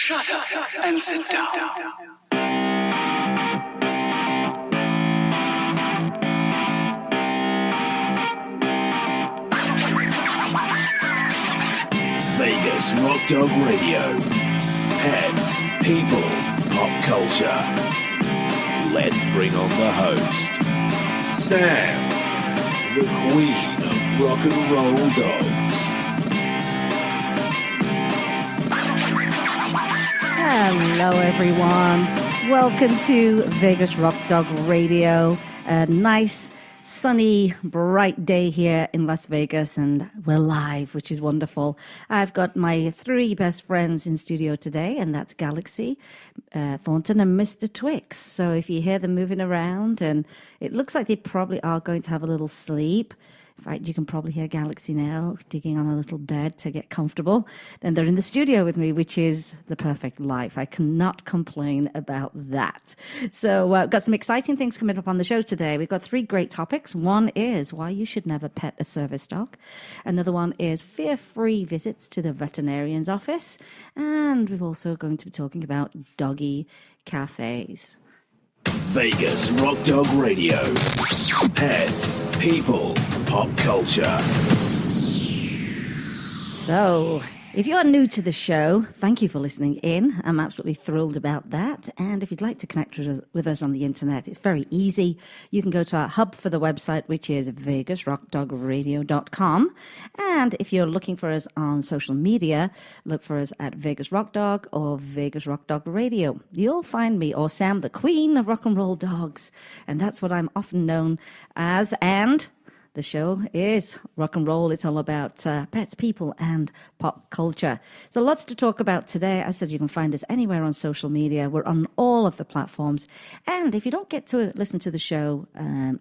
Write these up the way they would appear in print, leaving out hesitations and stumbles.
Shut up and sit down. Vegas Rock Dog Radio. Pets, people, pop culture. Let's bring on the host, Sam, the queen of rock and roll dogs. Hello, everyone. Welcome to Vegas Rock Dog Radio. A nice, sunny, bright day here in Las Vegas, and we're live, which is wonderful. I've got my three best friends in studio today, and that's Galaxy, Thornton, and Mr. Twix. So if you hear them moving around, and it looks like they probably are going to have a little sleep. In fact, you can probably hear Galaxy now digging on a little bed to get comfortable. Then they're in the studio with me, which is the perfect life. I cannot complain about that. So I've got some exciting things coming up on the show today. We've got three great topics. One is why you should never pet a service dog. Another one is fear-free visits to the veterinarian's office. And we're also going to be talking about doggy cafes. Vegas Rock Dog Radio. Pets, people, pop culture. So, if you're new to the show, thank you for listening in. I'm absolutely thrilled about that. And if you'd like to connect with us on the internet, it's very easy. You can go to our hub for the website, which is vegasrockdogradio.com. And if you're looking for us on social media, look for us at Vegas Rock Dog or Vegas Rock Dog Radio. You'll find me, or Sam, the queen of rock and roll dogs. And that's what I'm often known as. And the show is rock and roll. It's all about pets, people, and pop culture. So lots to talk about today. I said you can find us anywhere on social media. We're on all of the platforms. And if you don't get to listen to the show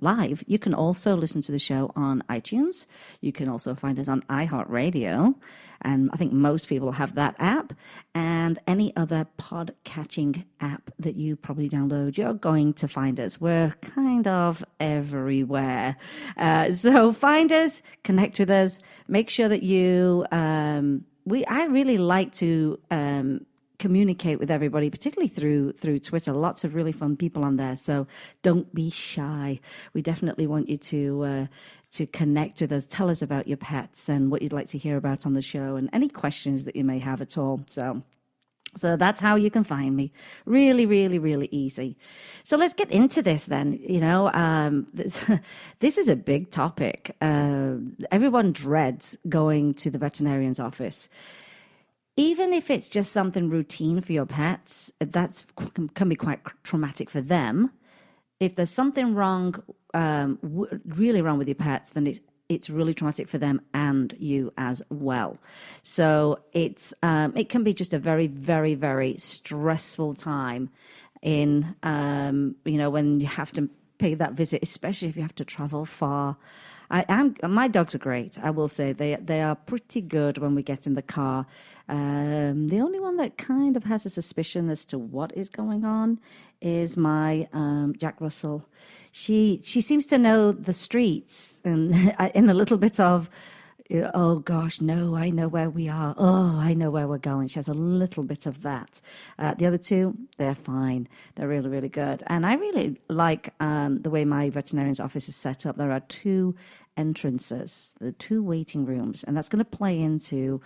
live, you can also listen to the show on iTunes. You can also find us on iHeartRadio. And I think most people have that app. And any other pod-catching app that you probably download, you're going to find us. We're kind of everywhere. So find us, connect with us, make sure that you... I really like to communicate with everybody, particularly through Twitter. Lots of really fun people on there. So don't be shy. We definitely want you to connect with us. Tell us about your pets and what you'd like to hear about on the show and any questions that you may have at all. So that's how you can find me. Really, really, really easy. So let's get into this then. You know, this is a big topic. Everyone dreads going to the veterinarian's office. Even if it's just something routine for your pets, can be quite traumatic for them. If there's something wrong, really wrong with your pets, then it's really traumatic for them and you as well. So it can be just a very, very, very stressful time in when you have to pay that visit, especially if you have to travel far. My dogs are great. I will say they are pretty good when we get in the car. The only one that kind of has a suspicion as to what is going on is my Jack Russell. She seems to know the streets and in a little bit of, oh gosh, no, I know where we are. Oh, I know where we're going. She has a little bit of that. The other two, they're fine. They're really, really good. And I really like the way my veterinarian's office is set up. There are two entrances, the two waiting rooms, and that's going to play into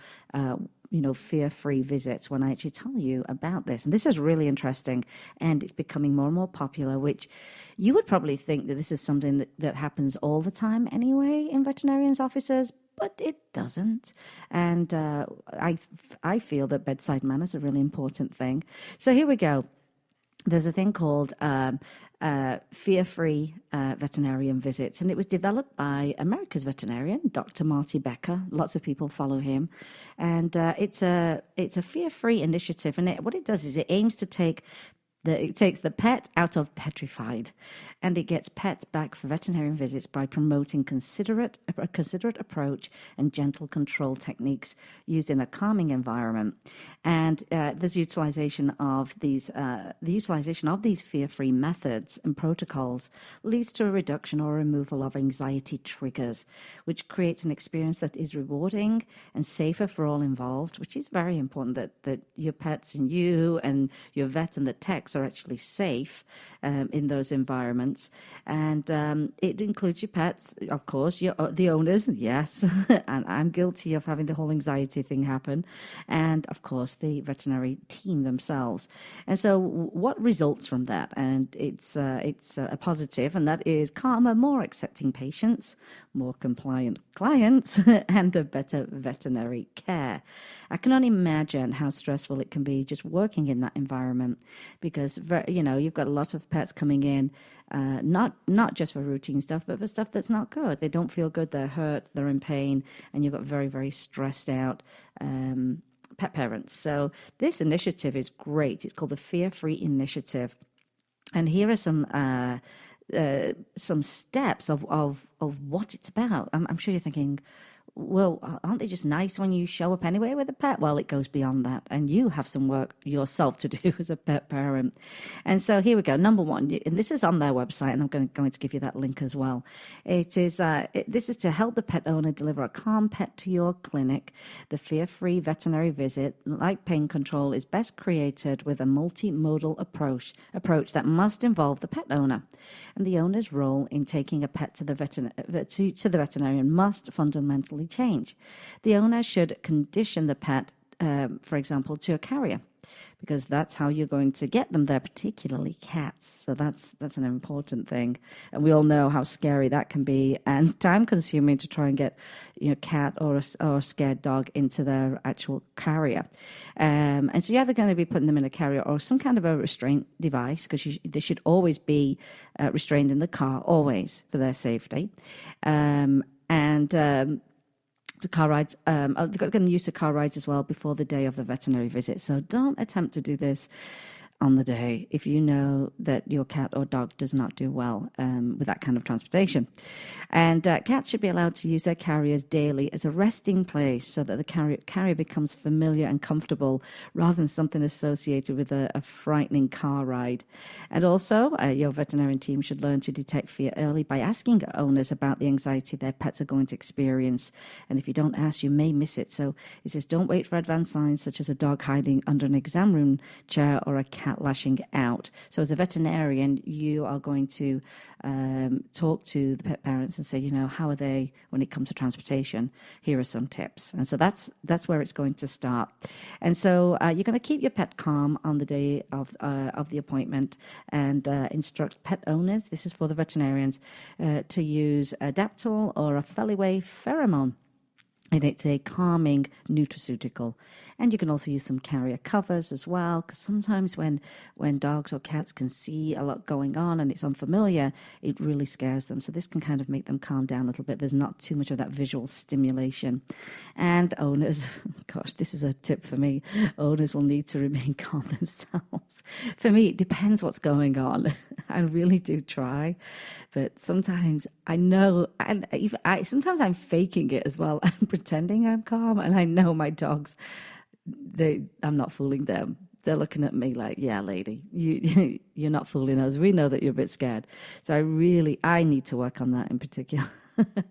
fear-free visits when I actually tell you about this. And this is really interesting, and it's becoming more and more popular, which you would probably think that this is something that happens all the time anyway in veterinarians' offices, but it doesn't. And I feel that bedside manner is a really important thing. So here we go. There's a thing called fear-free veterinarian visits, and it was developed by America's veterinarian, Dr. Marty Becker. Lots of people follow him, and it's a fear-free initiative. And what it does is it aims to take It takes the pet out of petrified, and it gets pets back for veterinarian visits by promoting a considerate approach and gentle control techniques used in a calming environment. And there's utilization of these fear-free methods and protocols leads to a reduction or removal of anxiety triggers, which creates an experience that is rewarding and safer for all involved, which is very important that your pets and you and your vet and the techs are actually safe in those environments. And it includes your pets, of course, the owners, yes, and I'm guilty of having the whole anxiety thing happen, and of course the veterinary team themselves. And so what results from that? And it's a positive, and that is calmer, more accepting patients, more compliant clients, and a better veterinary care. I can only imagine how stressful it can be just working in that environment, because you've got lots of pets coming in, not just for routine stuff, but for stuff that's not good. They don't feel good, they're hurt, they're in pain, and you've got very, very stressed out pet parents. So this initiative is great. It's called the Fear-Free Initiative, and here are some steps of what it's about. I'm sure you're thinking, well, aren't they just nice when you show up anyway with a pet? Well, it goes beyond that, and you have some work yourself to do as a pet parent. And so here we go. Number one, and this is on their website, and I'm going to give you that link as well. It is this is to help the pet owner deliver a calm pet to your clinic. The fear-free veterinary visit, like pain control, is best created with a multimodal approach that must involve the pet owner, and the owner's role in taking a pet to the veterinarian must fundamentally change. The owner should condition the pet, for example, to a carrier, because that's how you're going to get them there, particularly cats. So that's an important thing. And we all know how scary that can be and time-consuming to try and get cat or a scared dog into their actual carrier. And so you're either going to be putting them in a carrier or some kind of a restraint device, because they should always be restrained in the car, always, for their safety. The car rides, they've got them used to car rides as well before the day of the veterinary visit. So don't attempt to do this on the day if you know that your cat or dog does not do well with that kind of transportation. And cats should be allowed to use their carriers daily as a resting place so that the carrier becomes familiar and comfortable rather than something associated with a frightening car ride. And also, your veterinarian team should learn to detect fear early by asking owners about the anxiety their pets are going to experience. And if you don't ask, you may miss it. So it says don't wait for advanced signs such as a dog hiding under an exam room chair or a cat lashing out. So as a veterinarian, you are going to talk to the pet parents and say, how are they when it comes to transportation? Here are some tips. And so that's where it's going to start. And so you're going to keep your pet calm on the day of the appointment and instruct pet owners, this is for the veterinarians, to use a Daptol or a Feliway pheromone. And it's a calming nutraceutical. And you can also use some carrier covers as well, because sometimes when dogs or cats can see a lot going on and it's unfamiliar, it really scares them. So this can kind of make them calm down a little bit. There's not too much of that visual stimulation. And owners, gosh, this is a tip for me, owners will need to remain calm themselves. For me, it depends what's going on. I really do try. But sometimes I know, and sometimes I'm faking it as well. I'm pretending I'm calm, and I know my dogs, I'm not fooling them. They're looking at me like, yeah, lady, you're not fooling us. We know that you're a bit scared. So I need to work on that in particular.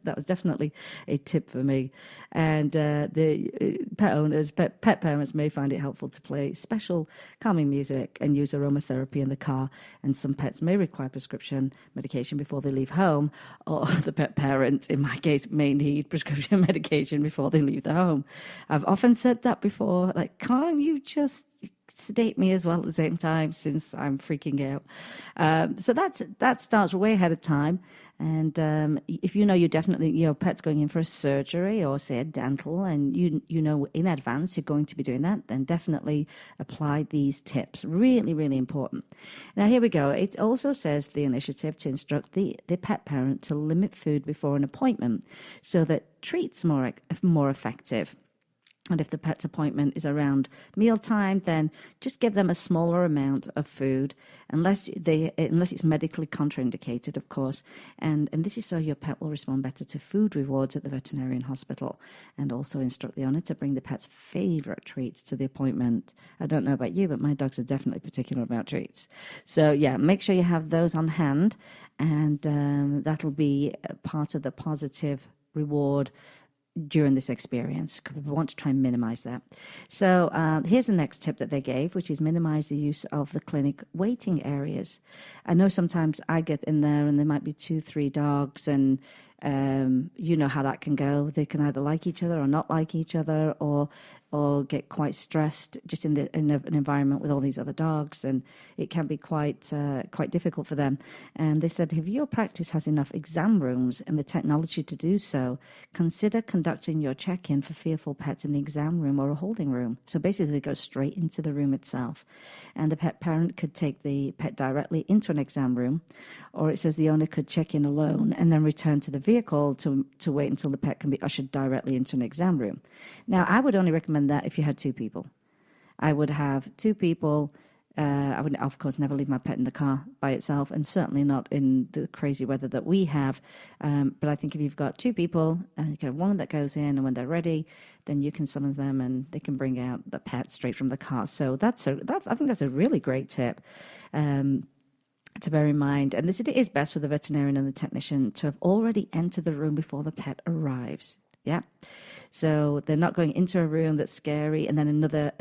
That was definitely a tip for me. And the pet owners, pet parents may find it helpful to play special calming music and use aromatherapy in the car. And some pets may require prescription medication before they leave home, or the pet parent, in my case, may need prescription medication before they leave the home. I've often said that before, like, can't you just sedate me as well at the same time, since I'm freaking out. So that starts way ahead of time. And if your pet's going in for a surgery or say a dental, and you know in advance you're going to be doing that, then definitely apply these tips. Really, really important. Now here we go. It also says the initiative to instruct the pet parent to limit food before an appointment so that treats more effective. And if the pet's appointment is around mealtime, then just give them a smaller amount of food, unless it's medically contraindicated, of course. And this is so your pet will respond better to food rewards at the veterinarian hospital. And also instruct the owner to bring the pet's favorite treats to the appointment. I don't know about you, but my dogs are definitely particular about treats. So yeah, make sure you have those on hand, and that'll be part of the positive reward during this experience. We want to try and minimize that. So here's the next tip that they gave, which is minimize the use of the clinic waiting areas. I know sometimes I get in there and there might be 2-3 dogs, and you know how that can go. They can either like each other or not like each other, or get quite stressed just in an environment with all these other dogs, and it can be quite difficult for them. And they said, if your practice has enough exam rooms and the technology to do so, consider conducting your check-in for fearful pets in the exam room or a holding room. So basically, they go straight into the room itself, and the pet parent could take the pet directly into an exam room, or it says the owner could check in alone and then return to the vehicle to wait until the pet can be ushered directly into an exam room. Now, I would only recommend that if you had 2 people. I would have 2 people. I would, of course, never leave my pet in the car by itself, and certainly not in the crazy weather that we have. But I think if you've got 2 people, you can have one that goes in, and when they're ready, then you can summon them, and they can bring out the pet straight from the car. So I think that's a really great tip to bear in mind. And it is best for the veterinarian and the technician to have already entered the room before the pet arrives. Yeah. So they're not going into a room that's scary and then another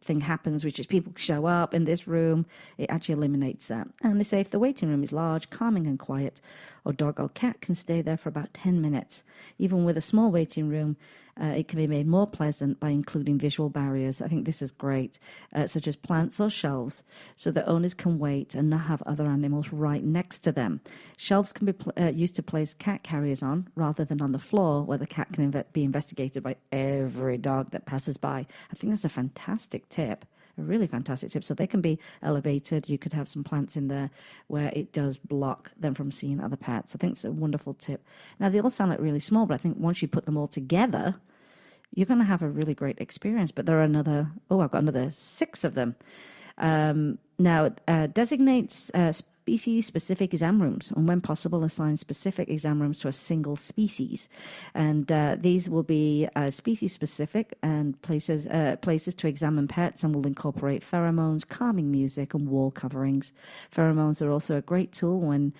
thing happens, which is people show up in this room. It actually eliminates that. And they say if the waiting room is large, calming and quiet, or dog or cat can stay there for about 10 minutes. Even with a small waiting room, it can be made more pleasant by including visual barriers. I think this is great, such as plants or shelves, so that owners can wait and not have other animals right next to them. Shelves can be used to place cat carriers on, rather than on the floor, where the cat can be investigated by every dog that passes by. I think that's a fantastic tip. A really fantastic tip. So they can be elevated. You could have some plants in there where it does block them from seeing other pets. I think it's a wonderful tip. Now, they all sound like really small, but I think once you put them all together, you're going to have a really great experience. But there are I've got another 6 of them. Now, designates species-specific exam rooms, and when possible, assign specific exam rooms to a single species. And these will be species-specific and places to examine pets, and will incorporate pheromones, calming music, and wall coverings. Pheromones are also a great tool when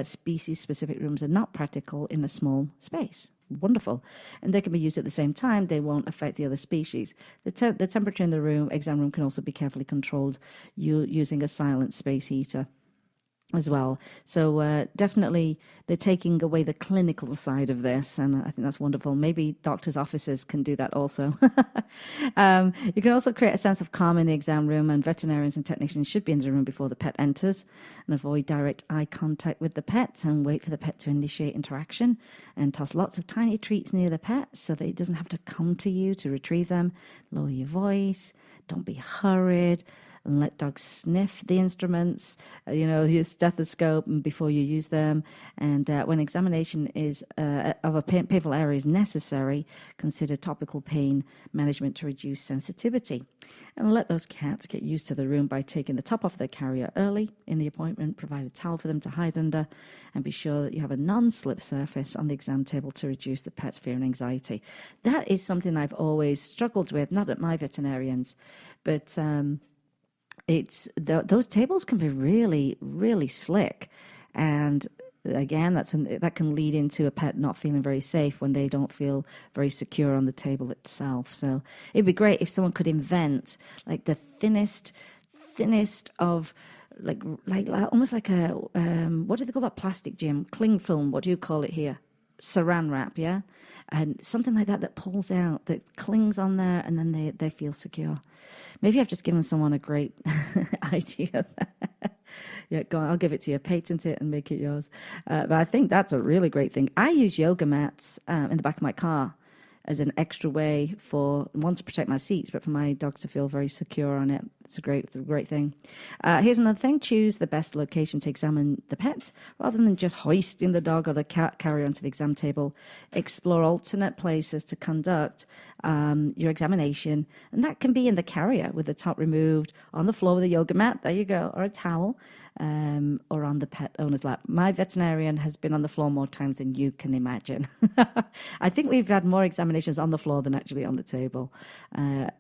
species-specific rooms are not practical in a small space. Wonderful. And they can be used at the same time. They won't affect the other species. The temperature in the exam room can also be carefully controlled using a silent space heater as well. So definitely they're taking away the clinical side of this, and I think that's wonderful. Maybe doctors' offices can do that also. You can also create a sense of calm in the exam room, and veterinarians and technicians should be in the room before the pet enters, and avoid direct eye contact with the pet, and wait for the pet to initiate interaction, and toss lots of tiny treats near the pet so that it doesn't have to come to you to retrieve them. Lower your voice. Don't be hurried. And let dogs sniff the instruments, your stethoscope, and before you use them. And when examination of a painful area is necessary, consider topical pain management to reduce sensitivity. And let those cats get used to the room by taking the top off their carrier early in the appointment. Provide a towel for them to hide under, and be sure that you have a non-slip surface on the exam table to reduce the pet's fear and anxiety. That is something I've always struggled with, not at my veterinarians, but those tables can be really, really slick, and again, that can lead into a pet not feeling very safe when they don't feel very secure on the table itself. So it'd be great if someone could invent like the thinnest of like almost like a what do they call that plastic, Jim? Cling film. What do you call it here? Saran wrap, yeah? And something like that pulls out, that clings on there, and then they feel secure. Maybe I've just given someone a great idea there. Yeah, go on, I'll give it to you. Patent it and make it yours. But I think that's a really great thing. I use yoga mats in the back of my car as an extra way for one to protect my seats, but for my dogs to feel very secure on it. It's a great thing. Here's another thing: choose the best location to examine the pet, rather than just hoisting the dog or the cat carrier onto the exam table. Explore alternate places to conduct your examination, and that can be in the carrier with the top removed, on the floor with a yoga mat, there you go, or a towel, or on the pet owner's lap. My veterinarian has been on the floor more times than you can imagine. I think we've had more examinations on the floor than actually on the table.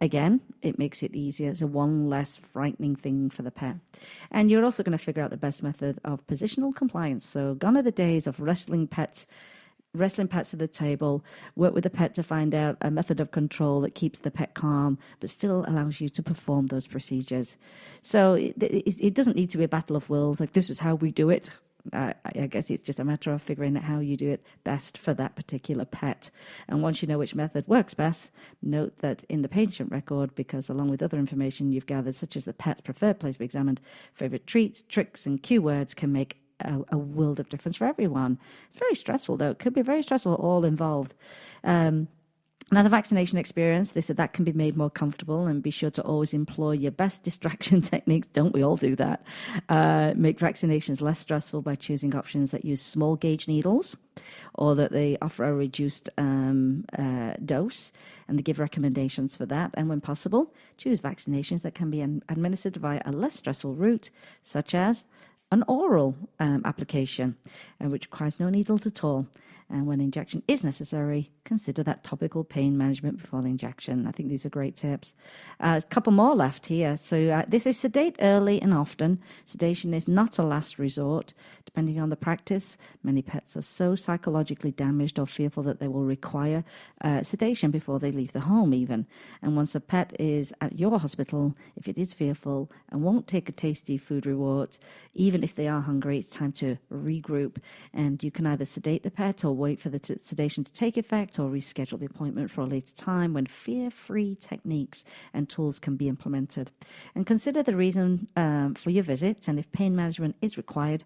Again, it makes it easier. It's a one less frightening thing for the pet. And you're also going to figure out the best method of positional compliance. So gone are the days of wrestling pets to the table. Work with the pet to find out a method of control that keeps the pet calm but still allows you to perform those procedures. So it doesn't need to be a battle of wills, like this is how we do it. I guess it's just a matter of figuring out how you do it best for that particular pet. And once you know which method works best, note that in the patient record, because along with other information you've gathered, such as the pet's preferred place to be examined, favorite treats, tricks, and cue words, can make a world of difference for everyone. It's very stressful, though. It could be very stressful, all involved. Now, the vaccination experience, they said that can be made more comfortable, and be sure to always employ your best distraction techniques. Don't we all do that? Make vaccinations less stressful by choosing options that use small gauge needles, or that they offer a reduced dose, and they give recommendations for that. And when possible, choose vaccinations that can be administered via a less stressful route, such as an oral application, which requires no needles at all. And when injection is necessary, consider that topical pain management before the injection. I think these are great tips. A couple more left here. So this is sedate early and often. Sedation is not a last resort. Depending on the practice, many pets are so psychologically damaged or fearful that they will require sedation before they leave the home even. And once a pet is at your hospital, if it is fearful and won't take a tasty food reward, even if they are hungry, it's time to regroup. And you can either sedate the pet or wait for the sedation to take effect, or reschedule the appointment for a later time when fear-free techniques and tools can be implemented. And consider the reason for your visit, and if pain management is required,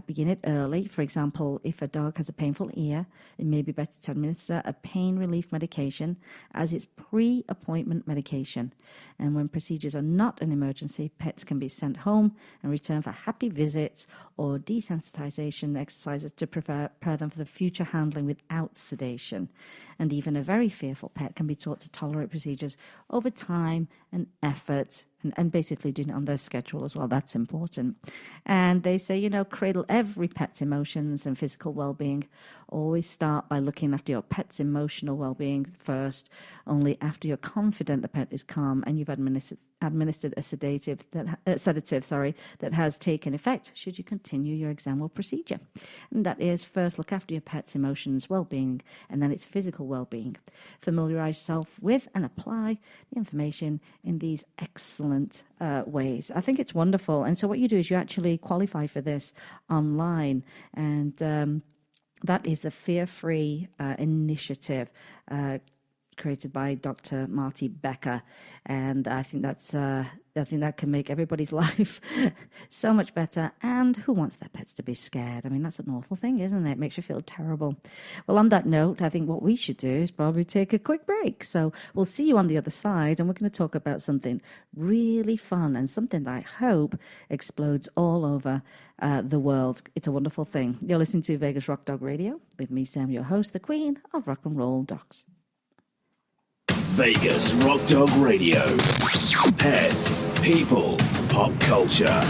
begin it early. For example, if a dog has a painful ear, it may be better to administer a pain relief medication as its pre-appointment medication. And when procedures are not an emergency, pets can be sent home and return for happy visits or desensitization exercises to prepare them for the future handling without sedation. And even a very fearful pet can be taught to tolerate procedures over time and effort, and basically doing it on their schedule as well. That's important. And they say, cradle every pet's emotions and physical well-being. Always start by looking after your pet's emotional well-being first. Only after you're confident the pet is calm and you've administered a sedative that has taken effect, should you continue your exam or procedure. And that is, first look after your pet's emotions, well-being, and then its physical well-being. Familiarize yourself with and apply the information in these excellent ways. I think it's wonderful. And so what you do is you actually qualify for this online, and that is the Fear-Free initiative created by Dr. Marty Becker, and I think that can make everybody's life so much better. And who wants their pets to be scared? I mean, that's an awful thing, isn't it? It makes you feel terrible. Well, on that note, I think what we should do is probably take a quick break. So we'll see you on the other side, and we're going to talk about something really fun and something that I hope explodes all over the world. It's a wonderful thing. You're listening to Vegas Rock Dog Radio with me, Sam, your host, the Queen of Rock and Roll Dogs. Vegas Rock Dog Radio. Pets, people, pop culture.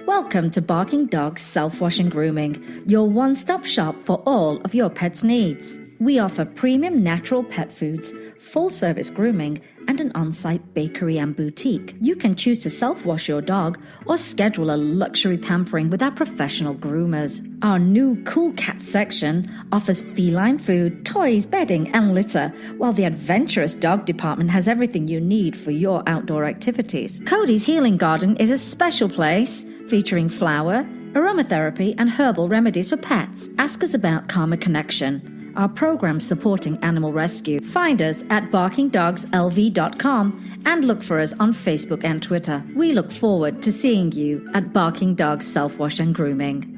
Welcome to Barking Dogs Self-Wash and Grooming, your one-stop shop for all of your pet's needs. We offer premium natural pet foods, full-service grooming, and an on-site bakery and boutique. You can choose to self-wash your dog or schedule a luxury pampering with our professional groomers. Our new Cool Cat section offers feline food, toys, bedding, and litter, while the adventurous dog department has everything you need for your outdoor activities. Cody's Healing Garden is a special place featuring flower, aromatherapy, and herbal remedies for pets. Ask us about Karma Connection, our program supporting animal rescue. Find us at barkingdogslv.com and look for us on Facebook and Twitter. We look forward to seeing you at Barking Dogs Self-Wash and Grooming.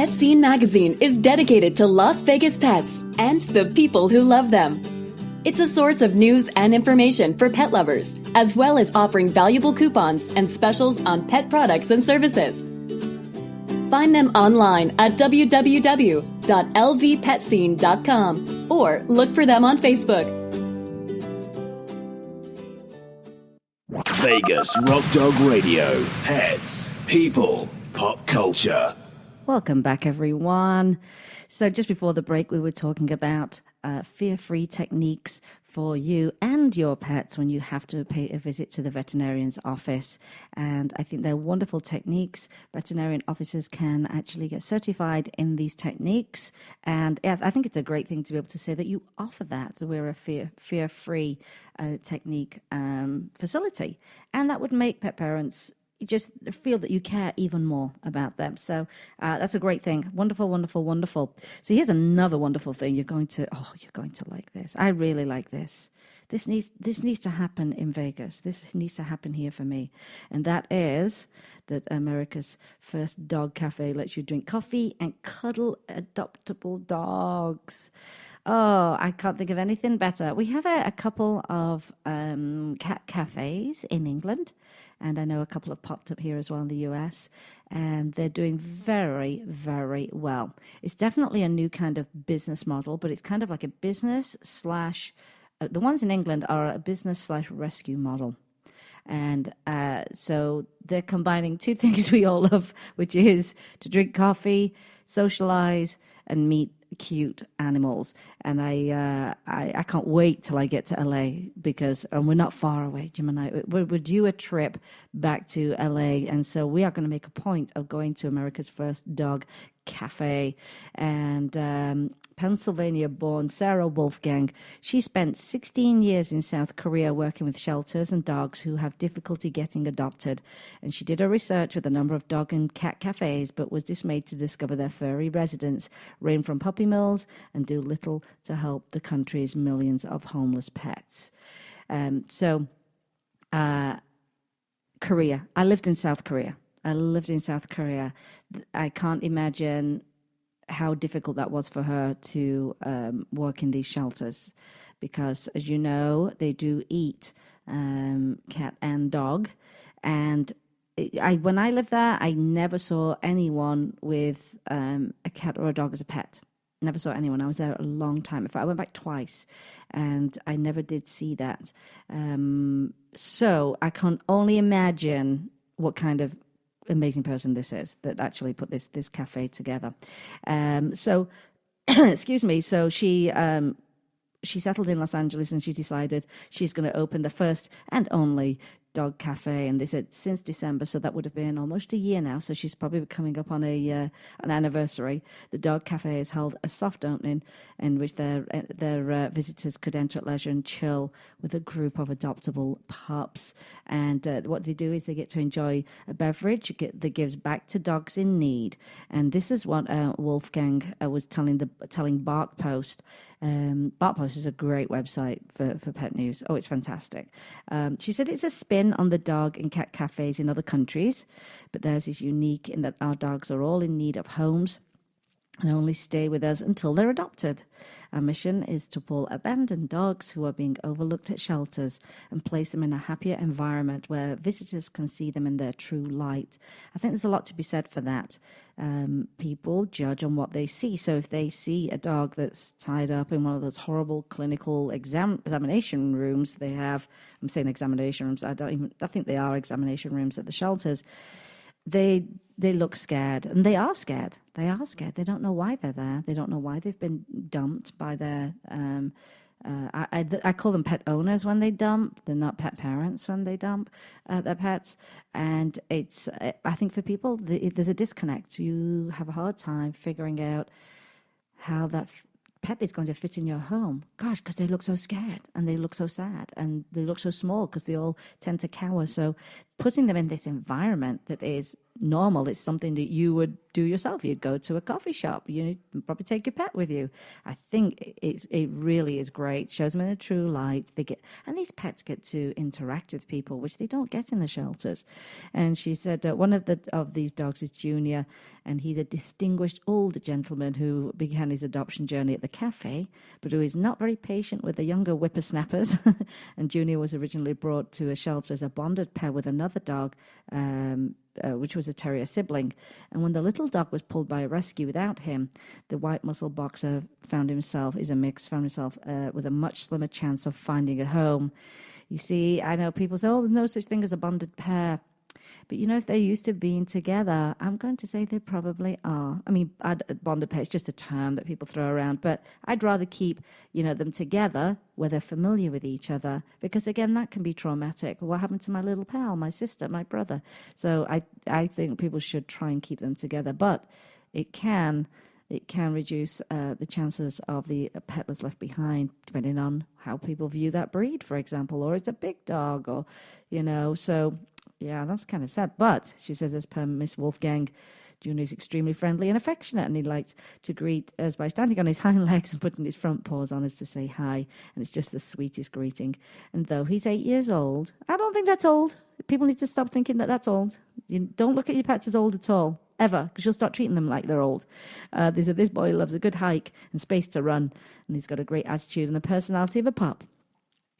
Pet Scene magazine is dedicated to Las Vegas pets and the people who love them. It's a source of news and information for pet lovers, as well as offering valuable coupons and specials on pet products and services. Find them online at www.lvpetscene.com or look for them on Facebook. Vegas Rock Dog Radio. Pets, people, pop culture. Welcome back, everyone. So just before the break, we were talking about fear-free techniques for you and your pets when you have to pay a visit to the veterinarian's office. And I think they're wonderful techniques. Veterinarian officers can actually get certified in these techniques. And I think it's a great thing to be able to say that you offer that. We're a fear-free technique facility. And that would make pet parents just feel that you care even more about them. So that's a great thing. Wonderful, wonderful, wonderful. So here's another wonderful thing. You're going to like this. I really like this. This needs to happen in Vegas. This needs to happen here for me. And that is that America's first dog cafe lets you drink coffee and cuddle adoptable dogs. Oh, I can't think of anything better. We have a couple of cat cafes in England, and I know a couple have popped up here as well in the US, and they're doing very, very well. It's definitely a new kind of business model, but it's kind of like a business slash, the ones in England are a business slash rescue model. And so they're combining two things we all love, which is to drink coffee, socialize, and meet cute animals. And I can't wait till I get to LA because we're not far away, Jim and I. We're due a trip back to LA, and so we are going to make a point of going to America's first dog cafe. And Pennsylvania-born Sarah Wolfgang, she spent 16 years in South Korea working with shelters and dogs who have difficulty getting adopted. And she did her research with a number of dog and cat cafes, but was dismayed to discover their furry residents rain from puppy mills and do little to help the country's millions of homeless pets. Korea. I lived in South Korea. I can't imagine how difficult that was for her to work in these shelters because, as you know, they do eat cat and dog. And when I lived there, I never saw anyone with a cat or a dog as a pet. Never saw anyone. I was there a long time. In fact, I went back twice, and I never did see that. So I can only imagine what kind of amazing person this is that actually put this cafe together. So excuse me. So she settled in Los Angeles, and she decided she's going to open the first and only dog cafe. And they said since December, so that would have been almost a year now. So she's probably coming up on an anniversary. The dog cafe has held a soft opening in which their visitors could enter at leisure and chill with a group of adoptable pups. And what they do is they get to enjoy a beverage that gives back to dogs in need. And this is what Wolfgang was telling Bark Post. Bark Post is a great website for pet news. Oh, it's fantastic. She said it's a spin on the dog and cat cafes in other countries, but theirs is unique in that our dogs are all in need of homes and only stay with us until they're adopted. Our mission is to pull abandoned dogs who are being overlooked at shelters and place them in a happier environment where visitors can see them in their true light. I think there's a lot to be said for that. People judge on what they see. So if they see a dog that's tied up in one of those horrible clinical examination rooms they have, I'm saying examination rooms, I think they are examination rooms at the shelters, they look scared, and they are scared. They don't know why they're there. They don't know why they've been dumped by their I call them pet owners when they dump. They're not pet parents when they dump their pets. And it's, I think for people, there's a disconnect. You have a hard time figuring out how that pet is going to fit in your home. Gosh, because they look so scared and they look so sad and they look so small because they all tend to cower. So putting them in this environment that is normal. It's something that you would do yourself. You'd go to a coffee shop. You'd probably take your pet with you. I think it really is great. Shows them in a true light. And these pets get to interact with people, which they don't get in the shelters. And she said one of these dogs is Junior, and he's a distinguished older gentleman who began his adoption journey at the cafe, but who is not very patient with the younger whippersnappers. And Junior was originally brought to a shelter as a bonded pair with another dog, which was a terrier sibling. And when the little dog was pulled by a rescue without him, the white muzzle boxer found himself with a much slimmer chance of finding a home. You see, I know people say, oh, there's no such thing as a bonded pair. But, if they're used to being together, I'm going to say they probably are. I mean, bonded pair is just a term that people throw around, but I'd rather keep, them together where they're familiar with each other, because, again, that can be traumatic. What happened to my little pal, my sister, my brother? So I think people should try and keep them together, but it can reduce the chances of the pet that's left behind, depending on how people view that breed, for example, or it's a big dog, or, so... Yeah, that's kind of sad. But she says, as per Miss Wolfgang, Junior is extremely friendly and affectionate, and he likes to greet us by standing on his hind legs and putting his front paws on us to say hi. And it's just the sweetest greeting. And though he's 8 years old, I don't think that's old. People need to stop thinking that that's old. You don't look at your pets as old at all, ever, because you'll start treating them like they're old. They said this boy loves a good hike and space to run, and he's got a great attitude and the personality of a pup.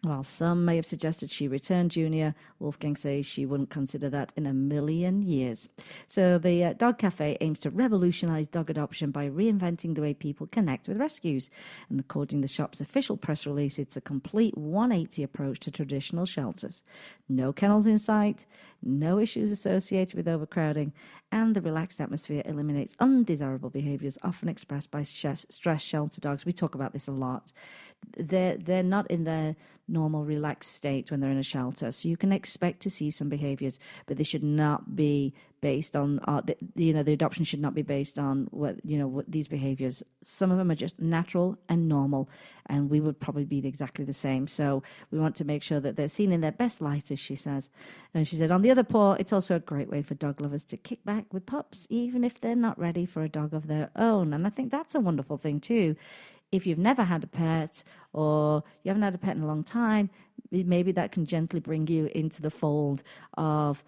While some may have suggested she return Junior, Wolfgang says she wouldn't consider that in a million years. So the Dog Cafe aims to revolutionise dog adoption by reinventing the way people connect with rescues. And according to the shop's official press release, it's a complete 180 approach to traditional shelters. No kennels in sight, no issues associated with overcrowding, and the relaxed atmosphere eliminates undesirable behaviours often expressed by stressed shelter dogs. We talk about this a lot. They're not in their normal relaxed state when they're in a shelter, so you can expect to see some behaviours, but they should not be based on the adoption should not be based on what these behaviours. Some of them are just natural and normal, and we would probably be exactly the same. So we want to make sure that they're seen in their best light, as she says. And she said, on the other paw, it's also a great way for dog lovers to kick back with pups, even if they're not ready for a dog of their own. And I think that's a wonderful thing too. If you've never had a pet, or you haven't had a pet in a long time, maybe that can gently bring you into the fold of,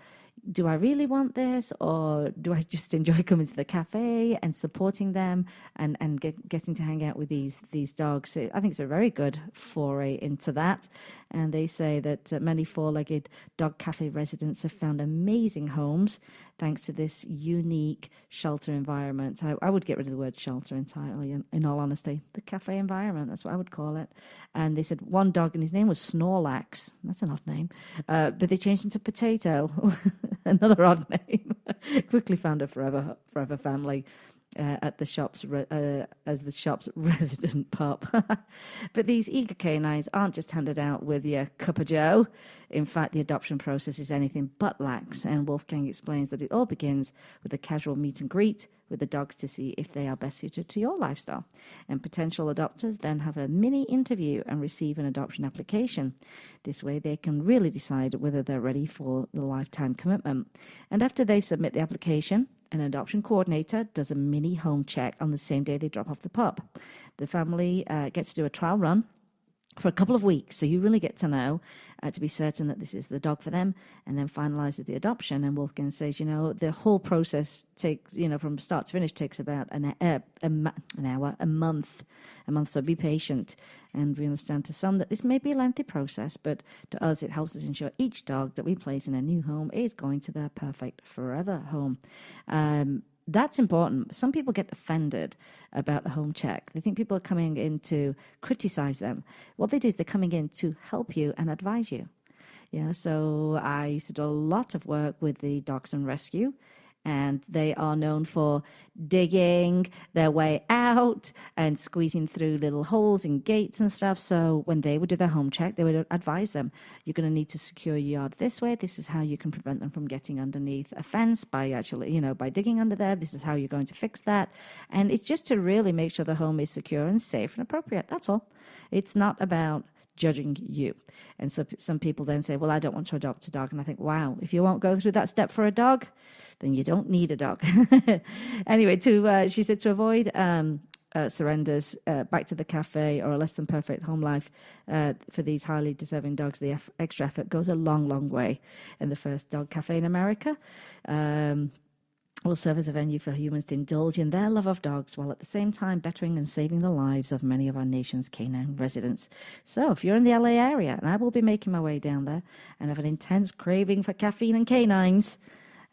do I really want this, or do I just enjoy coming to the cafe and supporting them and getting to hang out with these dogs? I think it's a very good foray into that. And they say that many four-legged dog cafe residents have found amazing homes thanks to this unique shelter environment. I would get rid of the word shelter entirely, in all honesty. The cafe environment, that's what I would call it. And they said one dog, and his name was Snorlax. That's an odd name. But they changed him to Potato. Another odd name. Quickly found a forever family at the shop's as the shop's resident pup. But these eager canines aren't just handed out with your cup of joe. In fact, the adoption process is anything but lax, and Wolfgang explains that it all begins with a casual meet and greet with the dogs to see if they are best suited to your lifestyle. And potential adopters then have a mini interview and receive an adoption application. This way they can really decide whether they're ready for the lifetime commitment. And after they submit the application, an adoption coordinator does a mini home check on the same day they drop off the pup. The family gets to do a trial run for a couple of weeks, so you really get to know to be certain that this is the dog for them, and then finalizes the adoption. And Wolfgang says, the whole process takes, from start to finish, takes about an hour, a month. So be patient. And we understand to some that this may be a lengthy process, but to us, it helps us ensure each dog that we place in a new home is going to their perfect forever home. That's important. Some people get offended about a home check. They think people are coming in to criticize them. What they do is they're coming in to help you and advise you. So I used to do a lot of work with the Dachshund Rescue, and they are known for digging their way out and squeezing through little holes in gates and stuff. So when they would do their home check, they would advise them, you're going to need to secure your yard this way. This is how you can prevent them from getting underneath a fence by actually, by digging under there. This is how you're going to fix that. And it's just to really make sure the home is secure and safe and appropriate. That's all. It's not about judging you. And so some people then say, well, I don't want to adopt a dog. And I think, wow, if you won't go through that step for a dog, then you don't need a dog. Anyway, she said to avoid surrenders back to the cafe or a less than perfect home life for these highly deserving dogs, the extra effort goes a long, long way. And the first dog cafe in America will serve as a venue for humans to indulge in their love of dogs while at the same time bettering and saving the lives of many of our nation's canine residents. So if you're in the LA area, and I will be making my way down there and have an intense craving for caffeine and canines,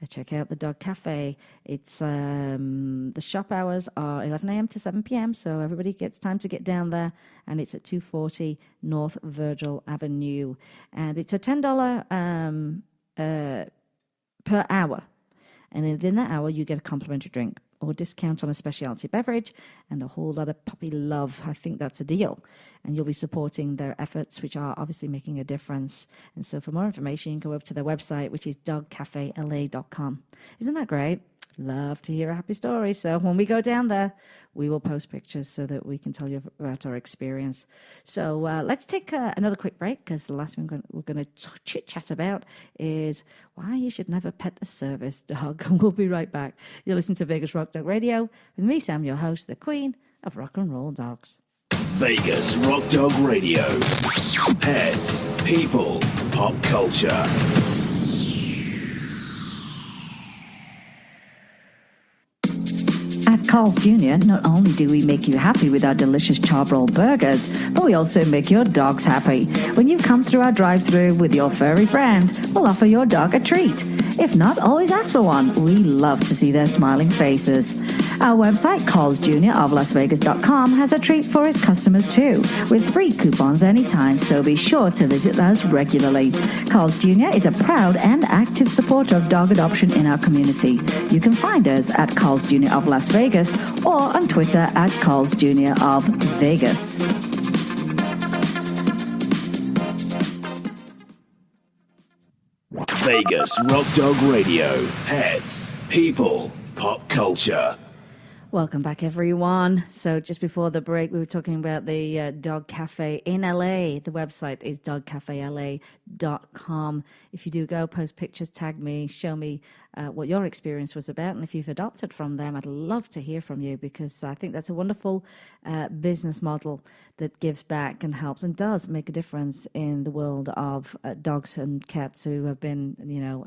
check out the Dog Cafe. It's the shop hours are 11 a.m. to 7 p.m., so everybody gets time to get down there, and it's at 240 North Virgil Avenue. And it's a $10 per hour. And within that hour, you get a complimentary drink or discount on a specialty beverage and a whole lot of puppy love. I think that's a deal. And you'll be supporting their efforts, which are obviously making a difference. And so for more information, you can go over to their website, which is dogcafela.com. Isn't that great? Love to hear a happy story. So when we go down there, we will post pictures so that we can tell you about our experience. So let's take another quick break, because the last thing we're going to chit-chat about is why you should never pet a service dog. We'll be right back. You're listening to Vegas Rock Dog Radio with me, Sam, your host, the queen of rock and roll dogs. Vegas Rock Dog Radio. Pets, people, pop culture. At Carl's Jr., not only do we make you happy with our delicious charbroil burgers, but we also make your dogs happy. When you come through our drive-thru with your furry friend, we'll offer your dog a treat. If not, always ask for one. We love to see their smiling faces. Our website, carlsjr.lasvegas.com, has a treat for its customers too, with free coupons anytime, so be sure to visit us regularly. Carl's Jr. is a proud and active supporter of dog adoption in our community. You can find us at Carl's Jr. of Las Vegas or on Twitter at Carl's Jr. of Vegas. Vegas Rock Dog Radio. Pets, people, pop culture. Welcome back, everyone. So just before the break, we were talking about the Dog Cafe in LA. The website is dogcafela.com. If you do go, post pictures, tag me, show me what your experience was about. And if you've adopted from them, I'd love to hear from you, because I think that's a wonderful business model that gives back and helps and does make a difference in the world of dogs and cats who have been,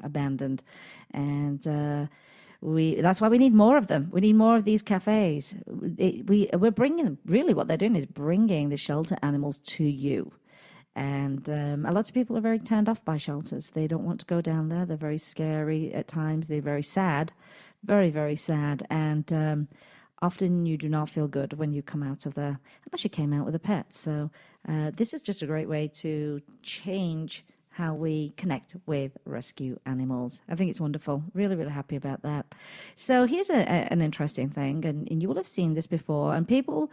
abandoned. And that's why we need more of them. We need more of these cafes. We're bringing, really what they're doing is bringing the shelter animals to you. And a lot of people are very turned off by shelters. They don't want to go down there. They're very scary at times. They're very sad, very, very sad. And often you do not feel good when you come out of there, unless you came out with a pet. So this is just a great way to change how we connect with rescue animals. I think it's wonderful. Really, really happy about that. So here's an interesting thing, and you will have seen this before, and people,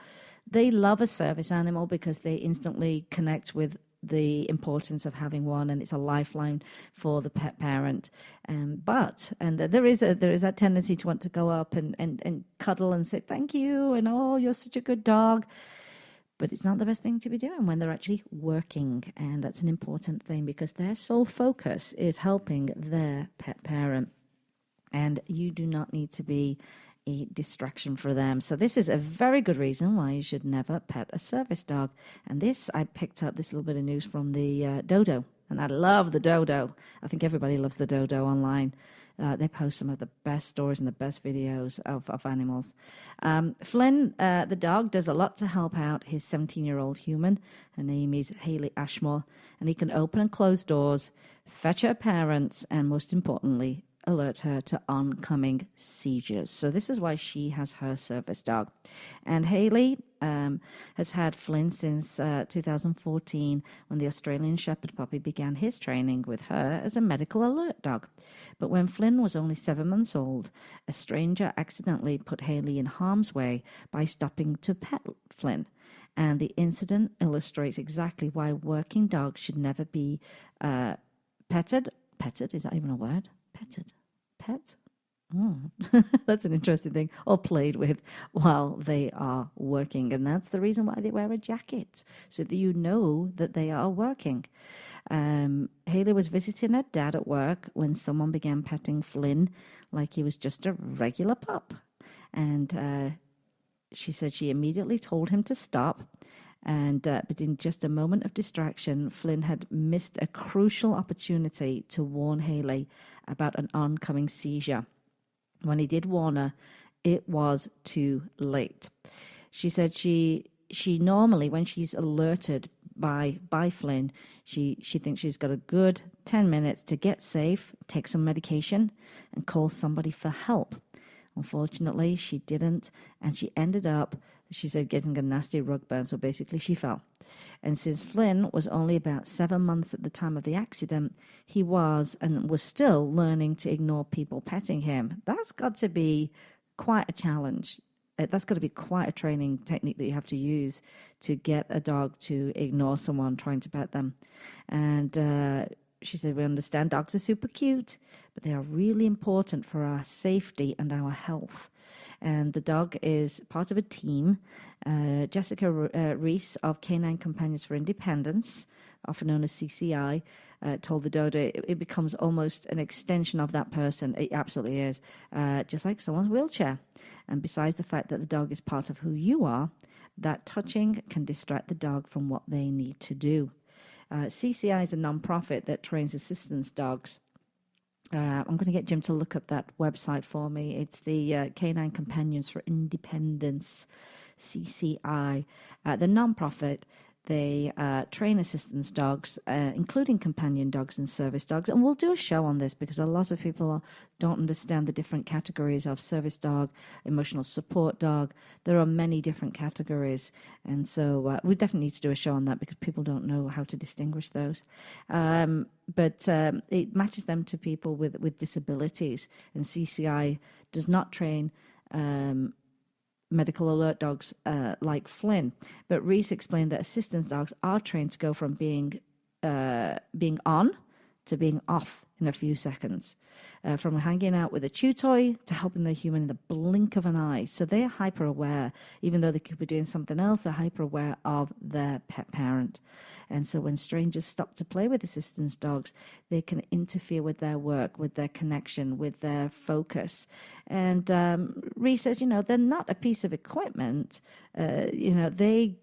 they love a service animal because they instantly connect with the importance of having one, and it's a lifeline for the pet parent. But there is that tendency to want to go up and cuddle and say, thank you, and oh, you're such a good dog. But it's not the best thing to be doing when they're actually working. And that's an important thing, because their sole focus is helping their pet parent. And you do not need to be a distraction for them. So this is a very good reason why you should never pet a service dog. And I picked up this little bit of news from the Dodo. And I love the Dodo. I think everybody loves the Dodo online. They post some of the best stories and the best videos of animals. Flynn, the dog, does a lot to help out his 17-year-old human. Her name is Haley Ashmore, and he can open and close doors, fetch her parents, and most importantly, alert her to oncoming seizures. So this is why she has her service dog. And Haley has had Flynn since 2014, when the Australian Shepherd puppy began his training with her as a medical alert dog. But when Flynn was only 7 months old, a stranger accidentally put Haley in harm's way by stopping to pet Flynn. And the incident illustrates exactly why working dogs should never be petted. Petted, is that even a word? Petted. Pet? Oh. That's an interesting thing. Or played with while they are working. And that's the reason why they wear a jacket, so that you know that they are working. Haley was visiting her dad at work when someone began petting Flynn like he was just a regular pup. And she said she immediately told him to stop. And but in just a moment of distraction, Flynn had missed a crucial opportunity to warn Haley about an oncoming seizure. When he did warn her, it was too late. She said she normally, when she's alerted by Flynn, she thinks she's got a good 10 minutes to get safe, take some medication, and call somebody for help. Unfortunately, she didn't, and she ended up, she said, getting a nasty rug burn, so basically she fell. And since Flynn was only about 7 months at the time of the accident, he was still learning to ignore people petting him. That's got to be quite a challenge. That's got to be quite a training technique that you have to use to get a dog to ignore someone trying to pet them. And she said, we understand dogs are super cute, but they are really important for our safety and our health. And the dog is part of a team. Jessica Reese of Canine Companions for Independence, often known as CCI, told the Dodo it becomes almost an extension of that person. It absolutely is, just like someone's wheelchair. And besides the fact that the dog is part of who you are, that touching can distract the dog from what they need to do. CCI is a non-profit that trains assistance dogs. I'm going to get Jim to look up that website for me. It's the Canine Companions for Independence, CCI. The non-profit, they train assistance dogs, including companion dogs and service dogs. And we'll do a show on this because a lot of people don't understand the different categories of service dog, emotional support dog. There are many different categories. And so we definitely need to do a show on that because people don't know how to distinguish those. But it matches them to people with disabilities. And CCI does not train medical alert dogs like Flynn. But Reese explained that assistance dogs are trained to go from being on to being off in a few seconds, from hanging out with a chew toy to helping the human in the blink of an eye. So they are hyper aware, even though they could be doing something else. They're hyper aware of their pet parent. And so when strangers stop to play with assistance dogs, they can interfere with their work, with their connection, with their focus. And Reese says, they're not a piece of equipment. They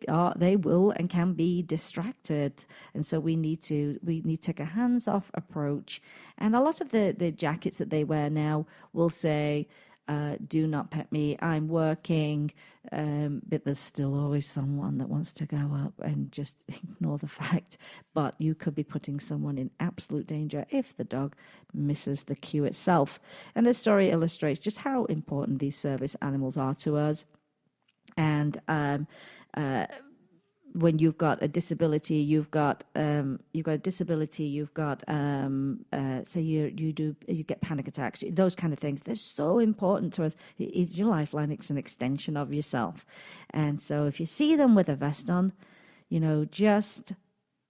will and can be distracted. And so we need to take a hands-off approach. And a lot of the jackets that they wear now will say, do not pet me, I'm working, but there's still always someone that wants to go up and just ignore the fact. But you could be putting someone in absolute danger if the dog misses the cue itself. And the story illustrates just how important these service animals are to us. And when you've got a disability, you've got say you get panic attacks, those kind of things. They're so important to us. It's your lifeline. It's an extension of yourself. And so if you see them with a vest on, just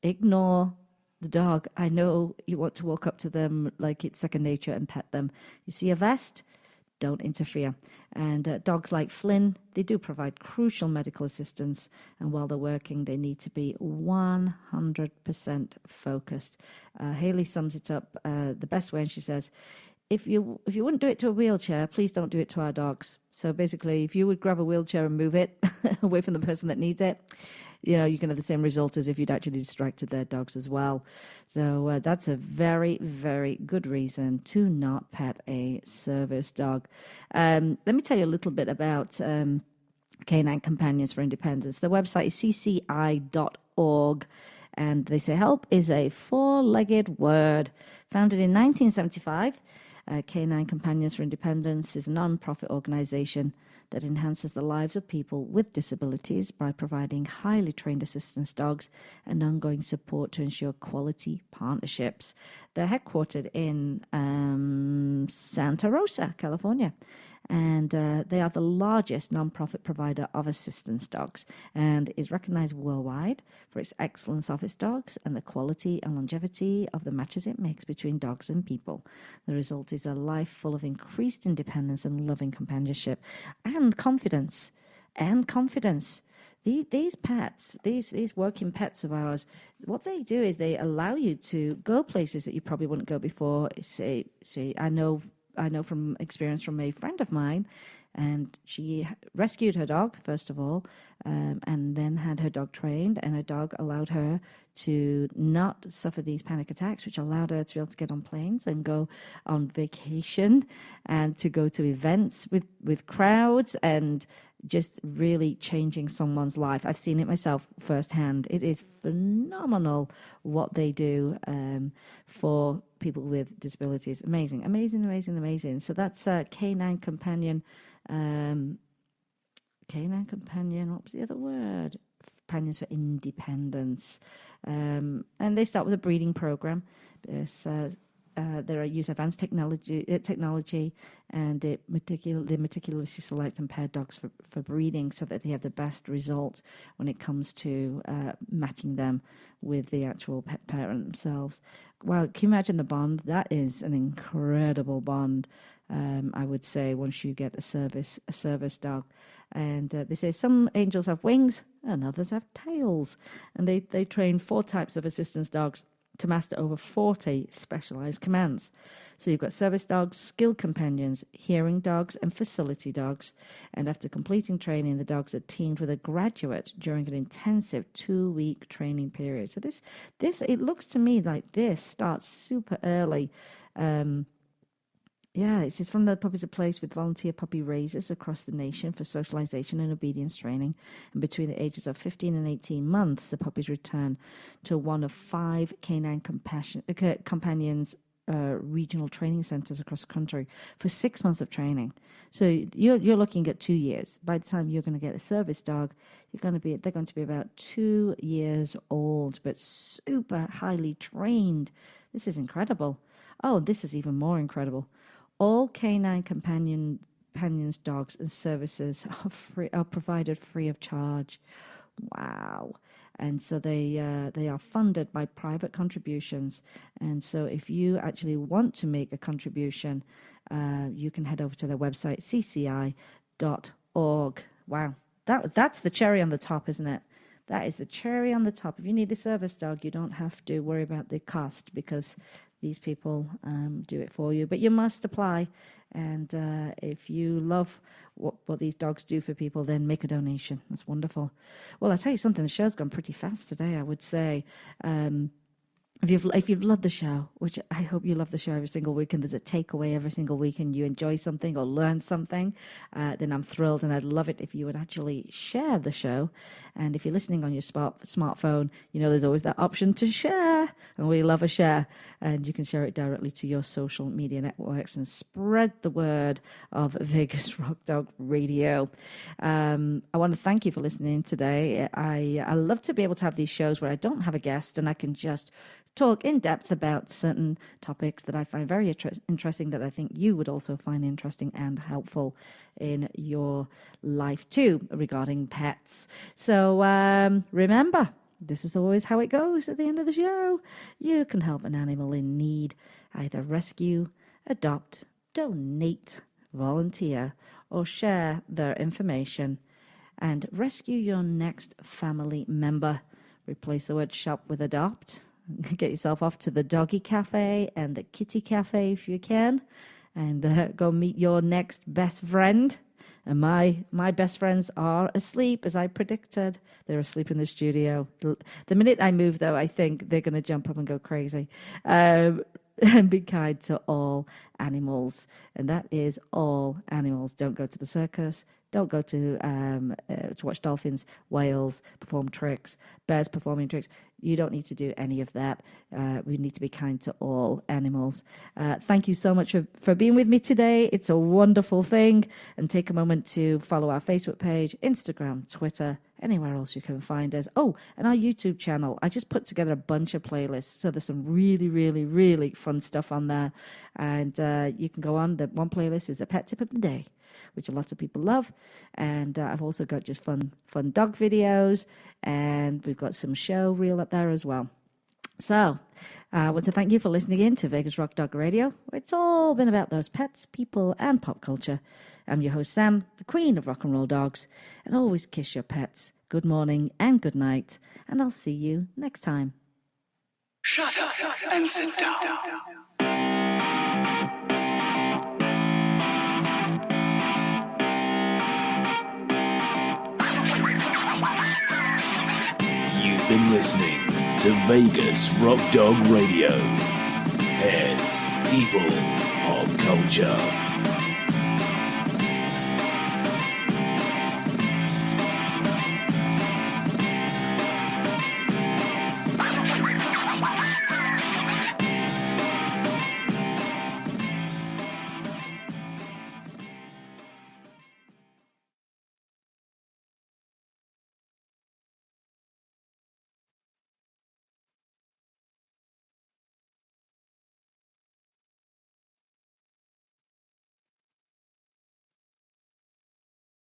ignore the dog. I know you want to walk up to them like it's second nature and pet them. You see a vest, don't interfere. And dogs like Flynn, they do provide crucial medical assistance, and while they're working, they need to be 100% focused. Haley sums it up the best way, and she says, if you wouldn't do it to a wheelchair, please don't do it to our dogs. So basically, if you would grab a wheelchair and move it away from the person that needs it, you can have the same result as if you'd actually distracted their dogs as well. So that's a very, very good reason to not pet a service dog. Let me tell you a little bit about Canine Companions for Independence. The website is cci.org, and they say help is a four-legged word. Founded in 1975, Canine Companions for Independence is a non-profit organization that enhances the lives of people with disabilities by providing highly trained assistance dogs and ongoing support to ensure quality partnerships. They're headquartered in Santa Rosa, California. and they are the largest non-profit provider of assistance dogs, and is recognized worldwide for its excellence of its dogs and the quality and longevity of the matches it makes between dogs and people. The result is a life full of increased independence and loving companionship and confidence. These pets, these working pets of ours, what they do is they allow you to go places that you probably wouldn't go before. Say, I know from experience from a friend of mine, and she rescued her dog, first of all, and then had her dog trained, and her dog allowed her to not suffer these panic attacks, which allowed her to be able to get on planes and go on vacation and to go to events with crowds, and just really changing someone's life. I've seen it myself firsthand. It is phenomenal what they do for people with disabilities. Amazing. So that's Canine Companion. Canine Companion, what was the other word? Companions for Independence. And they start with a breeding program. They use advanced technology, and they meticulously select and pair dogs for breeding so that they have the best result when it comes to matching them with the actual pet parent themselves. Wow, can you imagine the bond? That is an incredible bond. I would say once you get a service dog, and they say some angels have wings and others have tails, and they train 4 types of assistance dogs to master over 40 specialized commands. So you've got service dogs, skilled companions, hearing dogs, and facility dogs. And after completing training, the dogs are teamed with a graduate during an intensive 2-week training period. So this it looks to me like this starts super early. This is from the Puppies a Place with volunteer puppy raisers across the nation for socialization and obedience training. And between the ages of 15 and 18 months, the puppies return to one of 5 canine companions regional training centers across the country for 6 months of training. So you're looking at 2 years. By the time you're going to get a service dog, they're going to be about 2 years old, but super highly trained. This is incredible. Oh, this is even more incredible. All canine companions, dogs, and services are provided free of charge. Wow. And so they are funded by private contributions. And so if you actually want to make a contribution, you can head over to their website, cci.org. Wow. That's the cherry on the top, isn't it? That is the cherry on the top. If you need a service dog, you don't have to worry about the cost because these people do it for you. But you must apply. And if you love what these dogs do for people, then make a donation. That's wonderful. Well, I'll tell you something. The show's gone pretty fast today, I would say. If you've loved the show, which I hope you love the show every single week, and there's a takeaway every single week, and you enjoy something or learn something, then I'm thrilled, and I'd love it if you would actually share the show. And if you're listening on your smartphone, you know there's always that option to share, and we love a share. And you can share it directly to your social media networks and spread the word of Vegas Rock Dog Radio. I want to thank you for listening today. I love to be able to have these shows where I don't have a guest and I can just talk in depth about certain topics that I find very interesting, that I think you would also find interesting and helpful in your life too, regarding pets. So remember, this is always how it goes at the end of the show. You can help an animal in need. Either rescue, adopt, donate, volunteer, or share their information. And rescue your next family member. Replace the word shop with adopt. Get yourself off to the doggy cafe and the kitty cafe if you can, and go meet your next best friend. And my best friends are asleep, as I predicted. They're asleep in the studio. The minute I move, though, I think they're going to jump up and go crazy. And be kind to all animals. And that is all animals. Don't go to the circus. Don't go to watch dolphins, whales perform tricks, bears performing tricks. You don't need to do any of that. We need to be kind to all animals. Thank you so much for being with me today. It's a wonderful thing. And take a moment to follow our Facebook page, Instagram, Twitter, anywhere else you can find us. Oh, and our YouTube channel. I just put together a bunch of playlists, so there's some really, really, really fun stuff on there. And you can go on. The one playlist is the pet tip of the day, which a lot of people love. And I've also got just fun dog videos, and we've got some show reel up there as well. So I want to thank you for listening in to Vegas Rock Dog Radio, where it's all been about those pets, people, and pop culture. I'm your host, Sam, the queen of rock and roll dogs, and always kiss your pets. Good morning and good night, and I'll see you next time. Shut up and sit down. You've been listening to Vegas Rock Dog Radio. Pets, people, pop culture.